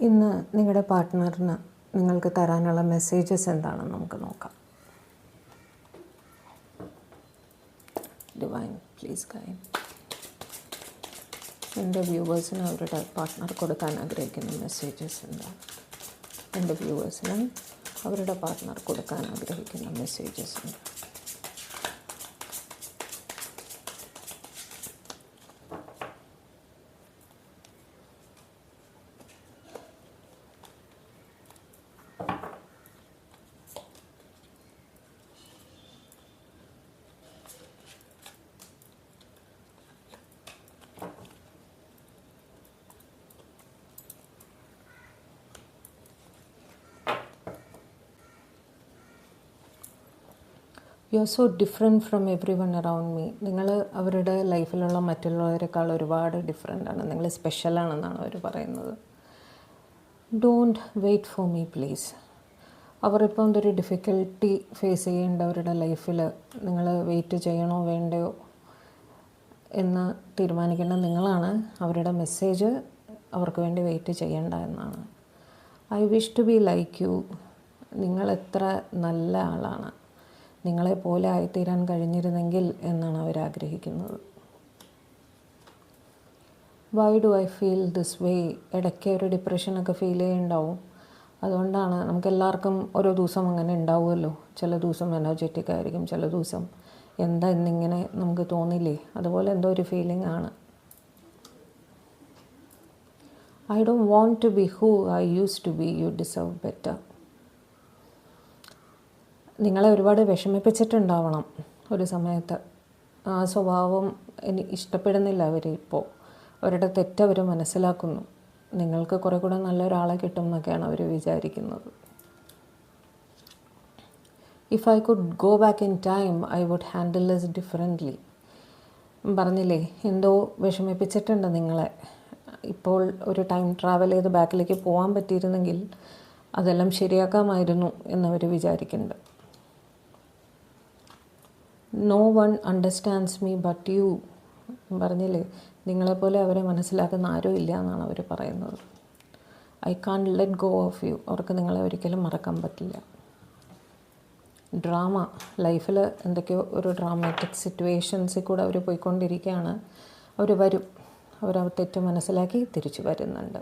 ഇന്ന് നിങ്ങളുടെ പാർട്ട്ണറിന് നിങ്ങൾക്ക് തരാനുള്ള മെസ്സേജസ് എന്താണെന്ന് നമുക്ക് നോക്കാം. Divine please guide. എൻ്റെ വ്യൂവേഴ്സിന് അവരുടെ പാർട്ട്ണർ കൊടുക്കാൻ ആഗ്രഹിക്കുന്ന മെസ്സേജസ് എന്താണ്? എൻ്റെ വ്യൂവേഴ്സിന് അവരുടെ പാർട്ട്ണർ കൊടുക്കാൻ ആഗ്രഹിക്കുന്ന മെസ്സേജസ് എന്താണ്? You are so different from every one around me. നിങ്ങൾ അവരുടെ ലൈഫിലുള്ള മറ്റുള്ളവരെക്കാൾ ഒരുപാട് ഡിഫറെൻ്റാണ്. നിങ്ങൾ സ്പെഷ്യലാണെന്നാണ് അവർ പറയുന്നത്. Don't wait for me please. അവർ ഇപ്പോൾ എന്തൊരു ഡിഫിക്കൽട്ടി ഫേസ് ചെയ്യേണ്ട അവരുടെ ലൈഫിൽ നിങ്ങൾ വെയിറ്റ് ചെയ്യണോ വേണ്ടയോ എന്ന് തീരുമാനിക്കേണ്ട നിങ്ങളാണ്. അവരുടെ മെസ്സേജ് അവർക്ക് വേണ്ടി വെയിറ്റ് ചെയ്യേണ്ട എന്നാണ്. I wish to be like you. നിങ്ങൾ എത്ര നല്ല ആളാണ്, നിങ്ങളെപ്പോലെ ആയിത്തീരാൻ കഴിഞ്ഞിരുന്നെങ്കിൽ എന്നാണ് അവർ ആഗ്രഹിക്കുന്നത്. Why do I feel this way? ഇടയ്ക്ക് ഒരു ഡിപ്രഷനൊക്കെ ഫീൽ ചെയ്യുന്നുണ്ടാവും. അതുകൊണ്ടാണ്, നമുക്കെല്ലാവർക്കും ഓരോ ദിവസം അങ്ങനെ ഉണ്ടാവുമല്ലോ. ചില ദിവസം എനർജറ്റിക് ആയിരിക്കും, ചില ദിവസം എന്താ എന്നിങ്ങനെ നമുക്ക് തോന്നില്ലേ, അതുപോലെ എന്തോ ഒരു ഫീലിംഗ് ആണ്. I don't want to be who I use to be. You deserve better. നിങ്ങളെ ഒരുപാട് വിഷമിപ്പിച്ചിട്ടുണ്ടാവണം ഒരു സമയത്ത്. ആ സ്വഭാവം ഇഷ്ടപ്പെടുന്നില്ല അവർ. ഇപ്പോൾ അവരുടെ തെറ്റ് അവർ മനസ്സിലാക്കുന്നു. നിങ്ങൾക്ക് കുറേ കൂടെ നല്ലൊരാളെ കിട്ടും എന്നൊക്കെയാണ് അവർ വിചാരിക്കുന്നത്. If I could go back in time I would handle this differently. പറഞ്ഞില്ലേ, എന്തോ വിഷമിപ്പിച്ചിട്ടുണ്ട് നിങ്ങളെ. ഇപ്പോൾ ഒരു ടൈം ട്രാവൽ ചെയ്ത് ബാക്കിലേക്ക് പോകാൻ പറ്റിയിരുന്നെങ്കിൽ അതെല്ലാം ശരിയാക്കാമായിരുന്നു എന്നവർ വിചാരിക്കുന്നുണ്ട്. No one understands me but you. പറഞ്ഞില്ലേ, നിങ്ങളെപ്പോലെ അവരെ മനസ്സിലാക്കുന്ന ആരും ഇല്ല എന്നാണ് അവർ പറയുന്നത്. I can't let go of you. അവർക്ക് നിങ്ങളെ ഒരിക്കലും മറക്കാൻ പറ്റില്ല. ഡ്രാമ, ലൈഫിൽ എന്തൊക്കെയോ ഒരു ഡ്രാമാറ്റിക് സിറ്റുവേഷൻസിൽ കൂടെ അവർ പോയിക്കൊണ്ടിരിക്കുകയാണ്. അവർ വരും, അവർ തെറ്റ് മനസ്സിലാക്കി തിരിച്ചു വരുന്നുണ്ട്.